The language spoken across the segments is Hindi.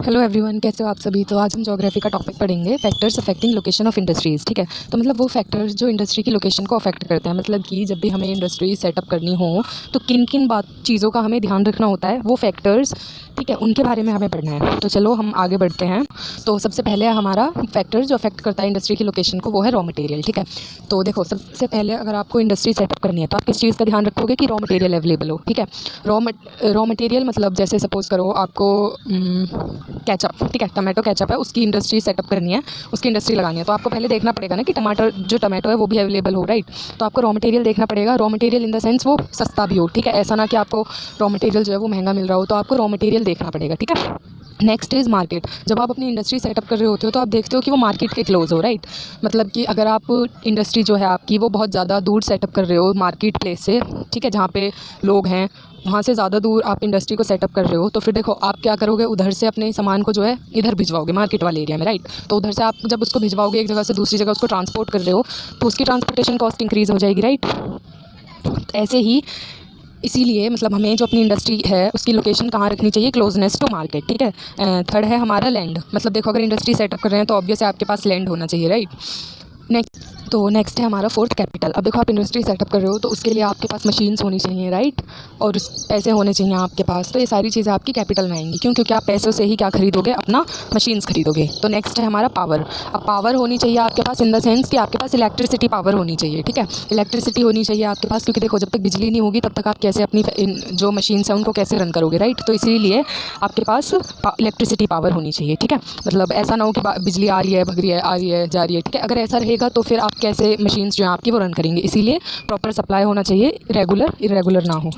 हेलो एवरीवन, कैसे हो आप सभी। तो आज हम ज्योग्राफी का टॉपिक पढ़ेंगे, factors affecting location of industries. ठीक है, तो मतलब वो फैक्टर्स जो इंडस्ट्री की लोकेशन को अफेक्ट करते हैं, मतलब कि जब भी हमें इंडस्ट्री सेटअप करनी हो तो किन किन चीज़ों का हमें ध्यान रखना होता है, वो फैक्टर्स, ठीक है, उनके बारे में हमें पढ़ना है। तो चलो हम आगे बढ़ते हैं। तो सबसे पहले हमारा फैक्टर जो अफेक्ट करता है इंडस्ट्री की लोकेशन को, वो है रॉ मटेरियल। ठीक है, तो देखो सबसे पहले अगर आपको इंडस्ट्री सेटअप करनी है तो आप किस चीज़ का ध्यान रखोगे कि रॉ मटेरियल अवेलेबल हो। ठीक है, रॉ मटेरियल मतलब जैसे सपोज़ करो आपको केचप, ठीक है, टमाटो केचप है, उसकी इंडस्ट्री सेटअप करनी है, उसकी इंडस्ट्री लगानी है, तो आपको पहले देखना पड़ेगा ना कि टमाटो है वो भी अवेलेबल हो, राइट। तो आपको रॉ मटेरियल देखना पड़ेगा, raw material in the sense वो सस्ता भी हो। ठीक है, ऐसा ना कि आपको रॉ मटेरियल जो है वो महंगा मिल रहा हो, तो आपको रॉ मटेरियल देखना पड़ेगा। ठीक है, नेक्स्ट इज़ मार्केट। जब आप अपनी इंडस्ट्री सेटअप कर रहे होते हो तो आप देखते हो कि वो मार्केट के क्लोज हो, राइट। मतलब कि अगर आप इंडस्ट्री जो है आपकी वो बहुत ज़्यादा दूर सेटअप कर रहे हो मार्केट प्लेस से, ठीक है, जहाँ पे लोग हैं, वहाँ से ज़्यादा दूर आप इंडस्ट्री को सेटअप कर रहे हो, तो फिर देखो आप क्या करोगे, उधर से अपने सामान को जो है इधर भिजवाओगे मार्केट वाले एरिया में, राइट। तो उधर से आप जब उसको भिजवाओगे एक जगह से दूसरी जगह उसको ट्रांसपोर्ट कर रहे हो तो उसकी ट्रांसपोर्टेशन कॉस्ट इंक्रीज़ हो जाएगी, राइट। ऐसे ही इसीलिए मतलब हमें जो अपनी इंडस्ट्री है उसकी लोकेशन कहाँ रखनी चाहिए, क्लोजनेस टू मार्केट। ठीक है, थर्ड है हमारा लैंड। मतलब देखो अगर इंडस्ट्री सेटअप कर रहे हैं तो ऑब्वियस है आपके पास लैंड होना चाहिए, राइट। नेक्स्ट है हमारा फोर्थ कैपिटल। अब देखो आप इंडस्ट्री सेटअप कर रहे हो तो उसके लिए आपके पास मशीन्स होनी चाहिए, राइट, और पैसे होने चाहिए आपके पास। तो ये सारी चीज़ें आपकी कैपिटल में आएंगी, क्यों? क्योंकि आप पैसों से ही क्या खरीदोगे, अपना मशीन्स खरीदोगे। तो नेक्स्ट है हमारा पावर। अब पावर होनी चाहिए आपके पास इन द सेंस कि आपके पास इलेक्ट्रिसिटी पावर होनी चाहिए। ठीक है, इलेक्ट्रिसिटी होनी चाहिए आपके पास, क्योंकि देखो जब तक बिजली नहीं होगी तब तक आप कैसे अपनी जो मशीन्स हैं उनको कैसे रन करोगे, राइट। तो इसीलिए आपके पास इलेक्ट्रिसिटी पावर होनी चाहिए। ठीक है, मतलब ऐसा ना हो कि बिजली आ रही है, भग रही है, आ रही है, जा रही है। ठीक है, अगर ऐसा रहेगा तो फिर आप कैसे मशीन्स जो हैं आपकी वो रन करेंगे। इसीलिए प्रॉपर सप्लाई होना चाहिए, इरेगुलर ना हो।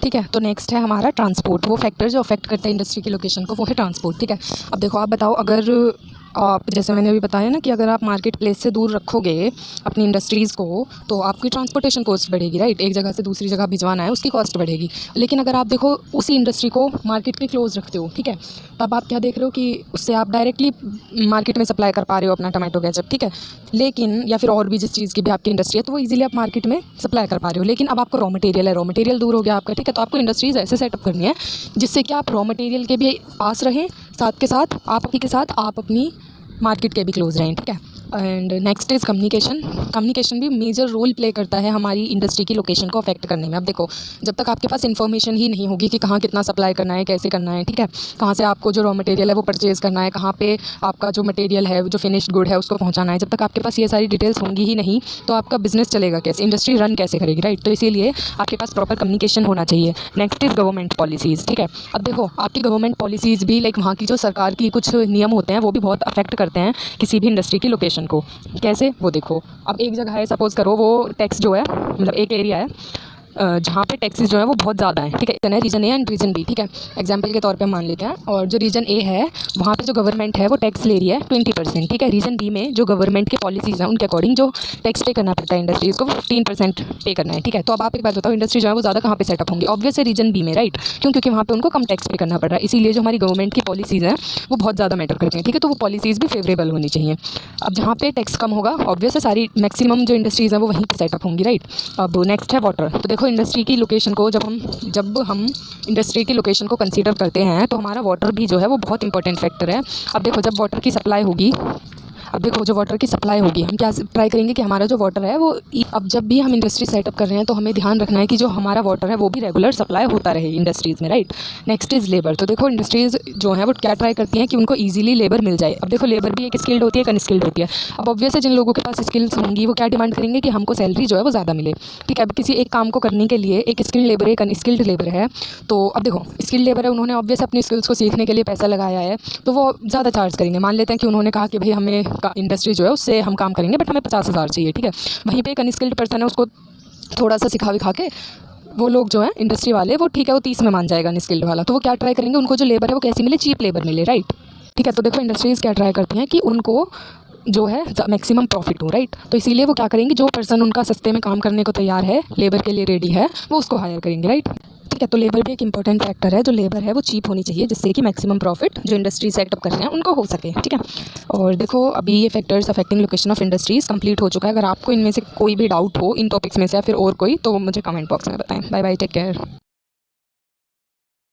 ठीक है, तो नेक्स्ट है हमारा ट्रांसपोर्ट। वो फैक्टर जो अफेक्ट करता है इंडस्ट्री की लोकेशन को, वो है ट्रांसपोर्ट। ठीक है, अब देखो आप बताओ, अगर आप जैसे मैंने अभी बताया ना कि अगर आप मार्केट प्लेस से दूर रखोगे अपनी इंडस्ट्रीज़ को तो आपकी ट्रांसपोर्टेशन कॉस्ट बढ़ेगी, राइट। एक जगह से दूसरी जगह भिजवाना है उसकी कॉस्ट बढ़ेगी। लेकिन अगर आप देखो उसी इंडस्ट्री को मार्केट के क्लोज रखते हो, ठीक है, तब आप क्या देख रहे हो कि उससे आप डायरेक्टली मार्केट में सप्लाई कर पा रहे हो अपना टमाटो केचप। ठीक है, लेकिन या फिर और भी जिस चीज़ की भी आपकी इंडस्ट्री है तो वो ईजिली आप मार्केट में सप्लाई कर पा रहे हो। लेकिन अब आपको रॉ मटेरियल है, रॉ मटेरियल दूर हो गया आपका। ठीक है, तो आपको इंडस्ट्रीज़ ऐसे सेटअप करनी है जिससे कि आप रॉ मटेरियल के भी पास रहें, साथ के साथ आप अपनी मार्केट के भी क्लोज रहें। ठीक है, and next is communication. Communication भी मेजर रोल प्ले करता है हमारी इंडस्ट्री की लोकेशन को अफेक्ट करने में। अब देखो जब तक आपके पास इन्फॉर्मेशन ही नहीं होगी कि कहाँ कितना सप्लाई करना है, कैसे करना है, ठीक है, कहाँ से आपको जो रॉ मटेरियल है वो परचेज़ करना है, कहाँ पे आपका जो मटेरियल है जो फिनिश्ड गुड है उसको पहुँचाना है, जब तक आपके पास ये सारी डिटेल्स होंगी ही नहीं तो आपका बिजनेस चलेगा कैसे, इंडस्ट्री रन कैसे करेगी, राइट। तो इसीलिए आपके पास प्रॉपर कम्युनिकेशन होना चाहिए। Next is government policies. ठीक है, अब देखो आपकी गवर्नमेंट पॉलिसीज़ भी लाइक वहाँ की जो सरकार की कुछ नियम होते हैं वो भी बहुत अफेक्ट करते हैं किसी भी इंडस्ट्री की लोकेशन को। कैसे, वो देखो, अब एक जगह है, सपोज़ करो वो टैक्स जो है, मतलब एक एरिया है जहाँ पे टैक्सेस जो है वो बहुत ज़्यादा है। ठीक है, reason A and reason B. ठीक है, एग्जांपल के तौर पे मान लेते हैं, और जो रीजन ए है वहाँ पे जो गवर्नमेंट है वो टैक्स ले रही है 20%। ठीक है, रीजन बी में जो गवर्नमेंट की पॉलिसीज़ हैं उनके अकॉर्डिंग जो टैक्स पे करना पड़ता है इंडस्ट्रीज़ को, वो 15% पे करना है। ठीक है, तो अब आप एक बात बताओ, इंडस्ट्री जो है वो ज़्यादा कहाँ पे सेटअप होंगी, ऑब्वियस है रीजन बी में, राइट। क्यों? क्योंकि वहाँ पे उनको कम टैक्स पे करना पड़ रहा है। इसीलिए जो हमारी गवर्नमेंट की पॉलिसीज़ हैं वो बहुत ज़्यादा मैटर करती हैं। ठीक है, तो वो पॉलिसीज़ भी फेवरेबल होनी चाहिए। अब जहाँ पे टैक्स कम होगा ऑब्वियस है सारी मैक्सिमम जो इंडस्ट्रीज़ हैं वो वहीं पर सेटअप होंगी, राइट। अब नेक्स्ट है वाटर। तो देखो इंडस्ट्री की लोकेशन को जब हम इंडस्ट्री की लोकेशन को कंसीडर करते हैं तो हमारा वाटर भी जो है वो बहुत इंपॉर्टेंट फैक्टर है। अब देखो जब वाटर की सप्लाई होगी, जो वाटर की सप्लाई होगी हम क्या ट्राई करेंगे कि हमारा जो वाटर है वो अब जब भी हम इंडस्ट्री सेटअप कर रहे हैं तो हमें ध्यान रखना है कि जो हमारा वाटर है वो भी रेगुलर सप्लाई होता रहे इंडस्ट्रीज़ में, राइट। Next is labour. तो देखो इंडस्ट्रीज़ जो है वो क्या ट्राई करती हैं कि उनको ईजिली लेबर मिल जाए। अब देखो लेबर भी एक स्किल्ड होती है, एक अनस्किल्ड होती है। अब ऑब्वियस है जिन लोगों के पास स्किल्स होंगी वो क्या डिमांड करेंगे कि हमको सैलरी जो है वो ज़्यादा मिले। ठीक है, अब किसी एक काम को करने के लिए एक स्किल्ड लेबर एक अनस्किल्ड लेबर है, तो अब देखो स्किल्ड लेबर है, उन्होंने ऑब्वियस अपनी स्किल्स को सीखने के लिए पैसा लगाया है तो वो ज़्यादा चार्ज करेंगे। मान लेते हैं कि उन्होंने कहा कि भाई हमें इंडस्ट्री जो है उससे हम काम करेंगे बट हमें 50,000 चाहिए। ठीक है, वहीं पे एक अनस्किल्ड पर्सन है, उसको थोड़ा सा सिखा विखा के वो लोग जो है इंडस्ट्री वाले वो ठीक है वो 30 में मान जाएगा अनस्किल्ड वाला, तो वो क्या ट्राई करेंगे, उनको जो लेबर है वो कैसी मिले, चीप लेबर मिले, राइट। ठीक है, तो देखो इंडस्ट्रीज़ क्या ट्राई करती हैं कि उनको जो है मैक्सिमम प्रॉफिट हो, राइट। तो इसीलिए वो क्या करेंगे, जो पर्सन उनका सस्ते में काम करने को तैयार है, लेबर के लिए रेडी है, वो उसको हायर करेंगे, राइट। ठीक है, तो लेबर भी एक इंपॉर्टेंट फैक्टर है। जो लेबर है वो चीप होनी चाहिए जिससे कि मैक्सिमम प्रॉफिट जो इंडस्ट्री सेटअप कर रहे हैं उनको हो सके। ठीक है, और देखो अभी ये factors affecting location of industries complete हो चुका है। अगर आपको इनमें से कोई भी डाउट हो इन टॉपिक्स में से या फिर और कोई, तो मुझे कमेंट बॉक्स में बताएं। Bye bye, take care.